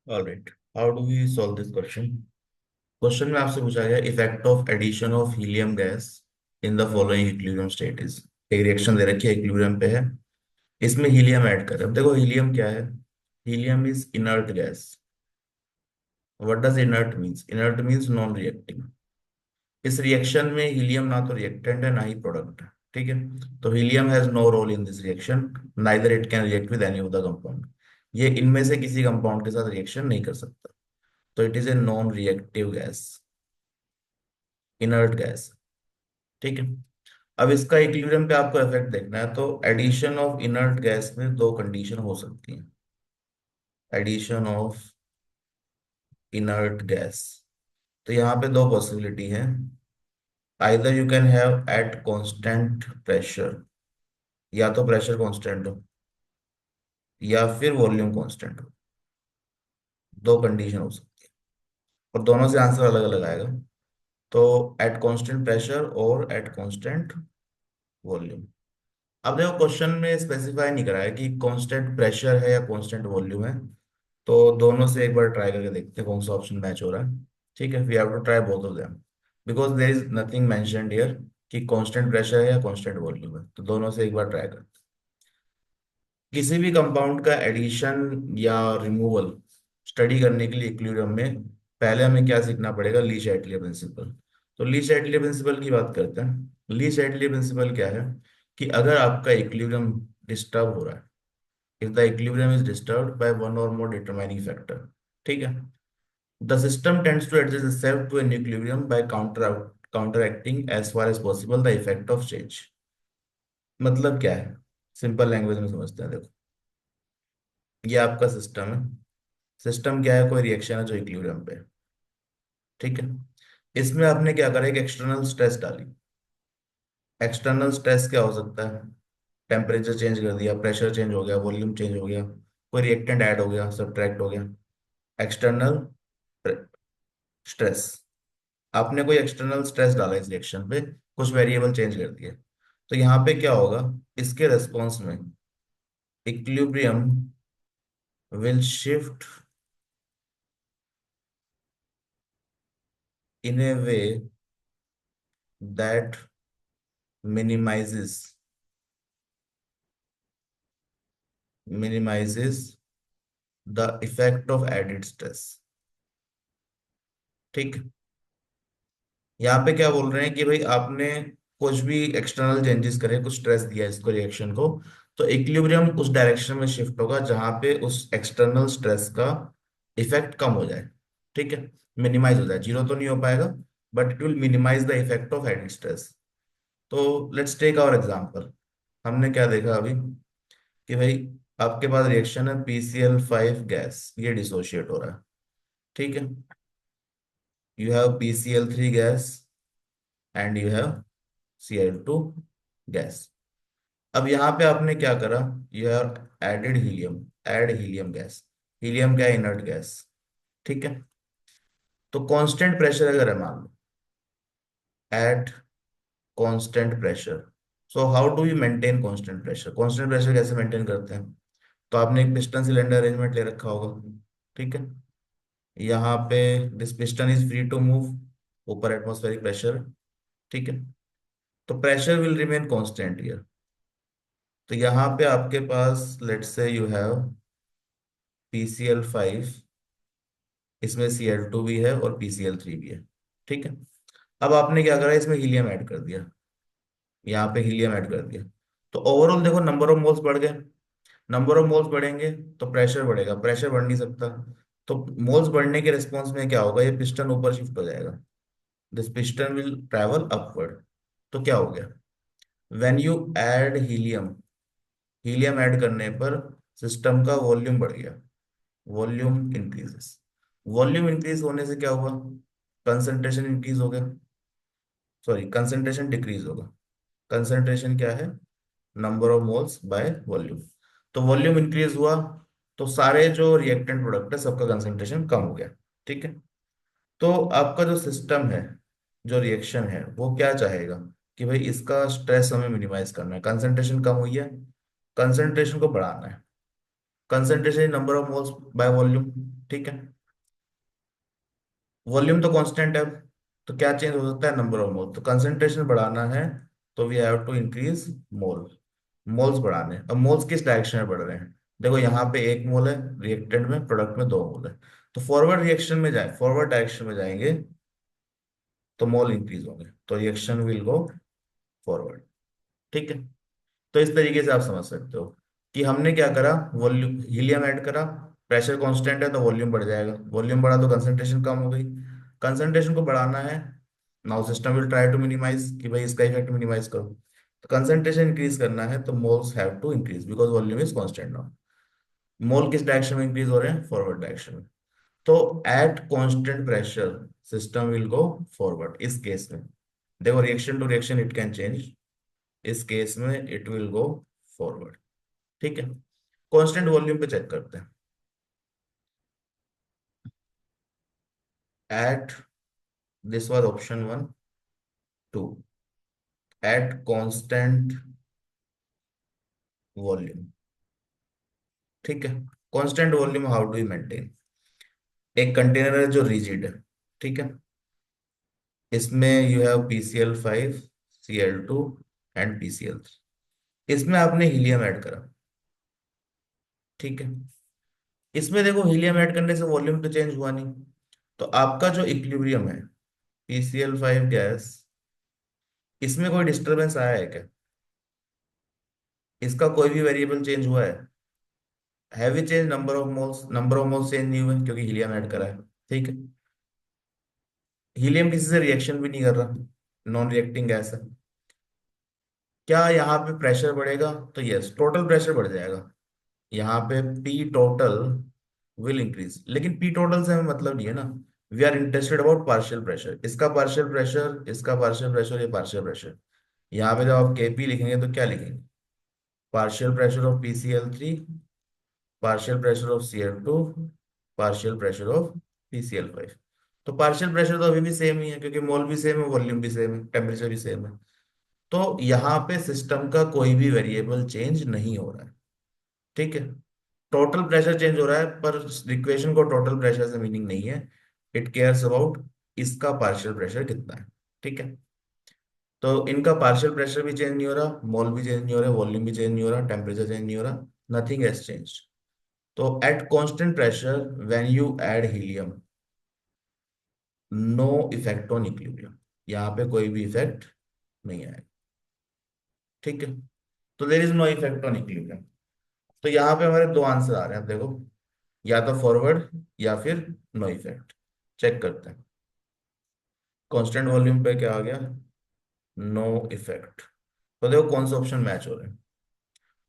Alright, how do we solve this question. Question में आपसे पूछा गया effect of addition of helium gas in the following equilibrium state is. एक reaction दे रखी है, इक्विलिब्रियम पे है, इसमें हीलियम ऐड कर रहे हैं। अब देखो हीलियम क्या है। Helium is inert gas. What does inert means? Inert means non reacting. इस रिएक्शन में हीलियम ना तो रिएक्टेंट है ना ही प्रोडक्ट है। ठीक है, तो helium has no role in this reaction, neither it can react with any of the compound. ये इनमें से किसी कंपाउंड के साथ रिएक्शन नहीं कर सकता, तो it is a non reactive gas, inert gas. ठीक है, अब इसका इक्विलिब्रियम पे आपको इफेक्ट देखना है, तो एडिशन ऑफ इनर्ट गैस में दो कंडीशन हो सकती हैं। एडिशन ऑफ इनर्ट गैस, तो यहाँ पे दो पॉसिबिलिटी है। Either you can have eight constant pressure, या तो प्रेशर कांस्टेंट हो या फिर वॉल्यूम कांस्टेंट हो। दो कंडीशन हो सकती है, और दोनों से आंसर अलग अलग आएगा। तो एट कांस्टेंट प्रेशर और एट कांस्टेंट वॉल्यूम। अब देखो क्वेश्चन में स्पेसिफाई नहीं करा है कि कांस्टेंट प्रेशर है या कांस्टेंट वॉल्यूम है, तो दोनों से एक बार ट्राई करके देखते हैं कौन सा ऑप्शन मैच हो रहा है। ठीक है, we have to try both of them, because there is nothing mentioned here कि कांस्टेंट प्रेशर है या कांस्टेंट वॉल्यूम है, तो दोनों से एक बार ट्राई करते हैं। किसी भी कंपाउंड का एडिशन या रिमूवल स्टडी करने के लिए इक्विलिब्रियम में पहले हमें क्या सीखना पड़ेगा? ली शैटलियर प्रिंसिपल। तो ली शैटलियर प्रिंसिपल की बात करते हैं। ली शैटलियर प्रिंसिपल क्या है कि अगर आपका इक्विलिब्रियम डिस्टर्ब हो रहा है, if the equilibrium is disturbed by one or more determining factor, ठीक है, the system tends to adjust itself to an equilibrium by counteracting as far as possible the effect of change। मतलब क्या है, simple language में समझते हैं। देखो, ये आपका सिस्टम है। सिस्टम क्या है? कोई रिएक्शन है जो इक्विलिब्रियम पे है। ठीक है, इसमें आपने क्या करा, एक एक्सटर्नल स्ट्रेस डाली। एक्सटर्नल स्ट्रेस क्या हो सकता है? टेम्परेचर चेंज कर दिया, प्रेशर चेंज हो गया, वॉल्यूम चेंज हो गया, कोई रिएक्टेंट ऐड हो गया, सब्ट्रैक्ट हो गया। एक्सटर्नल स्ट्रेस, आपने कोई एक्सटर्नल स्ट्रेस डाला इस रिएक्शन पे, कुछ वेरिएबल चेंज कर दिए, तो यहाँ पे क्या होगा? इसके रेस्पॉन्स में equilibrium will shift in A way that minimizes minimizes the effect of added stress। ठीक, यहाँ पे क्या बोल रहे हैं कि भाई आपने कुछ भी एक्सटर्नल चेंजेस करे, कुछ स्ट्रेस दिया इसको, रिएक्शन को, तो इक्विलिब्रियम उस डायरेक्शन में शिफ्ट होगा जहां पे उस एक्सटर्नल स्ट्रेस का इफेक्ट कम हो जाए। ठीक है, मिनिमाइज हो जाए, जीरो तो नहीं हो पाएगा, but it will minimise the effect of added stress. तो लेट्स टेक आवर एग्जांपल। हमने क्या देखा अभी कि भाई आपके पास रिएक्शन है, PCl5 गैस, ये डिसोशिएट हो रहा है। ठीक है, you have PCl3 gas and you have Cl2 gas. अब यहाँ पे आपने क्या करा? You have added helium, add helium gas. Helium क्या है? Inert gas. ठीक है, तो कांस्टेंट प्रेशर अगर है, मान लो at constant pressure. So how do you maintain constant pressure? Constant pressure कैसे मेंटेन करते हैं? तो आपने एक पिस्टन सिलेंडर अरेंजमेंट ले रखा होगा। ठीक है, यहाँ पे this piston is free to move, ऊपर एटमॉस्फेरिक प्रेशर। ठीक है, तो pressure will remain constant here. तो यहाँ पे आपके पास let's say you have PCl5, इसमें Cl2 भी है और PCl3 भी है। ठीक है, अब आपने क्या करा, इसमें हीलियम ऐड कर दिया, यहाँ पे हीलियम ऐड कर दिया, तो ओवरऑल देखो नंबर ऑफ मोल्स बढ़ गए। नंबर ऑफ मोल्स बढ़ेंगे तो प्रेशर बढ़ेगा, प्रेशर बढ़ नहीं सकता, तो मोल्स बढ़ने के रिस्पॉन्स में क्या होगा? ये पिस्टन ऊपर शिफ्ट हो जाएगा, this piston will travel upward. तो क्या हो गया? When you add helium, helium add करने पर सिस्टम का वॉल्यूम बढ़ गया, वॉल्यूम इंक्रीजेस। वॉल्यूम इंक्रीज होने से क्या हुआ? कंसंट्रेशन इंक्रीज हो गया, सॉरी कंसंट्रेशन डिक्रीज होगा। कंसंट्रेशन क्या है? Number of moles by volume. तो वॉल्यूम इंक्रीज हुआ, तो सारे जो रिएक्टेंट प्रोडक्ट है सबका कंसंट्रेशन कम हो गया। ठीक है, तो आपका जो सिस्टम है, जो रिएक्शन है, वो क्या चाहेगा कि भाई इसका स्ट्रेस हमें मिनिमाइज करना है, कंसंट्रेशन कम हुई है, कंसंट्रेशन को बढ़ाना है। Concentration number of moles by volume, ठीक है। वॉल्यूम तो कांस्टेंट है, तो क्या चेंज हो सकता है, नंबर ऑफ मोल। तो कंसंट्रेशन बढ़ाना है तो we have to increase mole, moles बढ़ाने हैं। अब मोल्स किस डायरेक्शन में बढ़ रहे हैं, देखो यहाँ पे 1 मोल है, रिएक्टेंट में, प्रोडक्ट में 2 मोल है। तो फॉरवर्ड रिएक्शन में जाए, फॉरवर्ड डायरेक्शन में जाएंगे तो मोल इंक्रीज होंगे, तो रिएक्शन विल गो फॉरवर्ड। ठीक है। तो इस तरीके से आप समझ सकते हो कि हमने क्या करा, वॉल्यूम हीलियम ऐड करा, प्रेशर कांस्टेंट है तो वॉल्यूम बढ़ जाएगा, वॉल्यूम बढ़ा तो कंसंट्रेशन कम हो गई, कंसंट्रेशन को बढ़ाना है, now system will try to minimise कि भाई इसका इफेक्ट मिनिमाइज करो। तो कंसंट्रेशन इंक्रीज करना है तो moles have to increase because volume is constant now. Mole किस डायरेक्शन में इंक्रीज हो रहे हैं, फॉरवर्ड डायरेक्शन में। तो at constant pressure system will go forward इस केस में। देखो reaction to reaction it can change, इस केस में इट विल गो फॉरवर्ड। ठीक है। कांस्टेंट वॉल्यूम पे चेक करते हैं। At, this was option 1, 2, at constant volume. ठीक है। Constant volume how do you maintain, एक कंटेनर है जो रिजिड है, ठीक है, इसमें you have PCl5, Cl2 and PCl3, इसमें आपने हीलियम ऐड करा। ठीक है। इसमें देखो हीलियम ऐड करने से वॉल्यूम तो चेंज हुआ नहीं, तो आपका जो इक्विलिब्रियम है, PCl5 गैस, इसमें कोई डिस्टरबेंस आया है क्या, इसका कोई भी वेरिएबल चेंज हुआ है, heavy change, number of moles, number of moles change नहीं हुए क्योंकि हीलियम ऐड करा है। ठीक है। हीलियम किसी से रिएक्शन भी नहीं कर रहा, नॉन रिएक्टिंग गैस है। क्या यहाँ पे प्रेशर बढ़ेगा, तो यस टोटल प्रेशर बढ़ जाएगा, यहाँ पे पी टोटल विल इंक्रीज, लेकिन पी टोटल से हमें मतलब नहीं है ना, we are interested about partial pressure, इसका पार्शियल प्रेशर, इसका पार्शियल प्रेशर, ये पार्शियल प्रेशर। यहाँ पे जब आप केपी लिखेंगे तो क्या लिखेंगे, partial pressure of PCl3, partial pressure of Cl2, partial pressure of PCl5। तो पार्शियल प्रेशर तो अभी भी सेम ही है क्योंकि मोल भी सेम है, वॉल्यूम भी सेम है, टेम्परेचर भी सेम है। तो यहाँ पे सिस्टम का कोई भी वेरिएबल चेंज नहीं हो रहा है। ठीक है। टोटल प्रेशर चेंज हो रहा है पर इक्वेशन को टोटल प्रेशर से मीनिंग नहीं है, इट केयर्स अबाउट इसका पार्शियल प्रेशर कितना है। ठीक है। तो इनका पार्शियल प्रेशर भी चेंज नहीं हो रहा, मोल भी चेंज नहीं हो रहा, वॉल्यूम भी चेंज नहीं हो रहा, टेम्परेचर चेंज नहीं हो रहा, नथिंग हैज चेंज्ड। तो at constant pressure when you add helium, no effect on equilibrium, यहाँ पे कोई भी इफेक्ट नहीं आएगा। ठीक है। तो there is no effect on equilibrium. तो यहाँ पे हमारे दो आंसर आ रहे हैं, आप देखो, या तो फॉरवर्ड या फिर नो इफेक्ट। चेक करते हैं कांस्टेंट वॉल्यूम पे क्या आ गया, नो इफेक्ट। तो देखो कौन सा ऑप्शन मैच हो रहे हैं।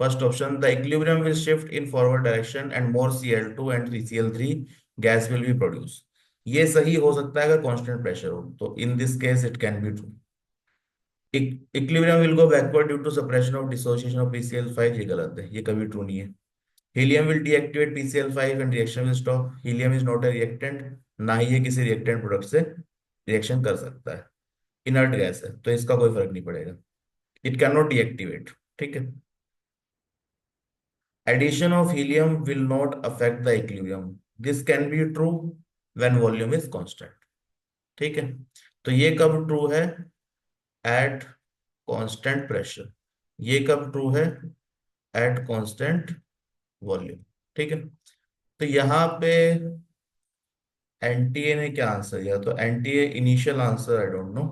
First option, the equilibrium will shift in forward direction and more Cl2 and Cl3 gas will be produce. ये सही हो सकता है अगर कांस्टेंट प्रेशर हो, तो in this case it can be true. Equilibrium will go backward due to suppression of dissociation of PCl5, ये गलत है, ये कभी ट्रू नहीं है। Helium will deactivate PCl5 and reaction will stop, helium is not a reactant, ना ही ये किसी रिएक्टेंट प्रोडक्ट से रिएक्शन कर सकता है, इनर्ट गैस है तो इसका कोई फर्क नहीं पड़ेगा, इट कैन नॉट डीएक्टिवेट। ठीक है। Addition of helium will not affect the equilibrium, this can be true when volume is constant. ठीक है। तो ये कब ट्रू है, एट कांस्टेंट प्रेशर, ये कब ट्रू है, एट कांस्टेंट वॉल्यूम। ठीक है। तो यहाँ पे एनटीए ने क्या आंसर दिया, तो NTA initial answer I don't no,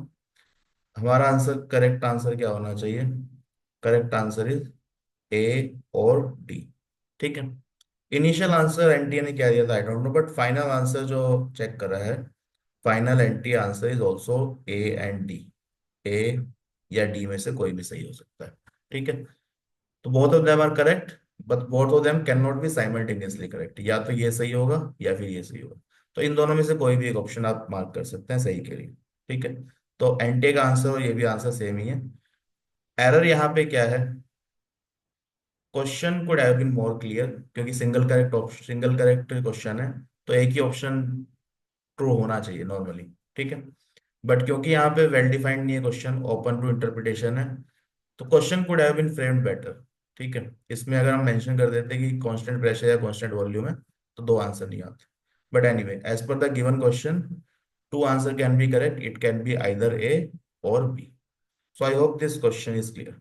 हमारा आंसर करेक्ट आंसर क्या होना चाहिए, करेक्ट आंसर इज ए और डी। ठीक है। इनिशियल आंसर एनटीए ने क्या दिया था I don't know, but final answer जो चेक कर रहा है, final NTA answer is also A and D, A या डी में से कोई भी सही हो सकता है। ठीक है। तो both of them are correct, but both of them can not be simultaneously correct, या तो ये सही होगा या फिर ये सही होगा। तो इन दोनों में से कोई भी एक ऑप्शन आप मार्क कर सकते हैं सही के लिए। ठीक है। तो एनटीए का आंसर और ये भी आंसर सेम ही है। एरर यहाँ पे क्या है, question could have been more clear, क्योंकि single correct option, single correct question है, तो एक ही ऑप्शन ट्रू होना चाहिए नॉर्मली। ठीक है। बट क्योंकि यहाँ पे वेल डिफाइंड नहीं है क्वेश्चन, ओपन टू इंटरप्रिटेशन है, तो question could have been framed better. ठीक है। इसमें अगर हम मेंशन कर देते कि कांस्टेंट प्रेशर या कांस्टेंट वॉल्यूम है तो दो आंसर नहीं आते। But anyway, as per the given question, two answer can be correct. It can be either A or B. So I hope this question is clear.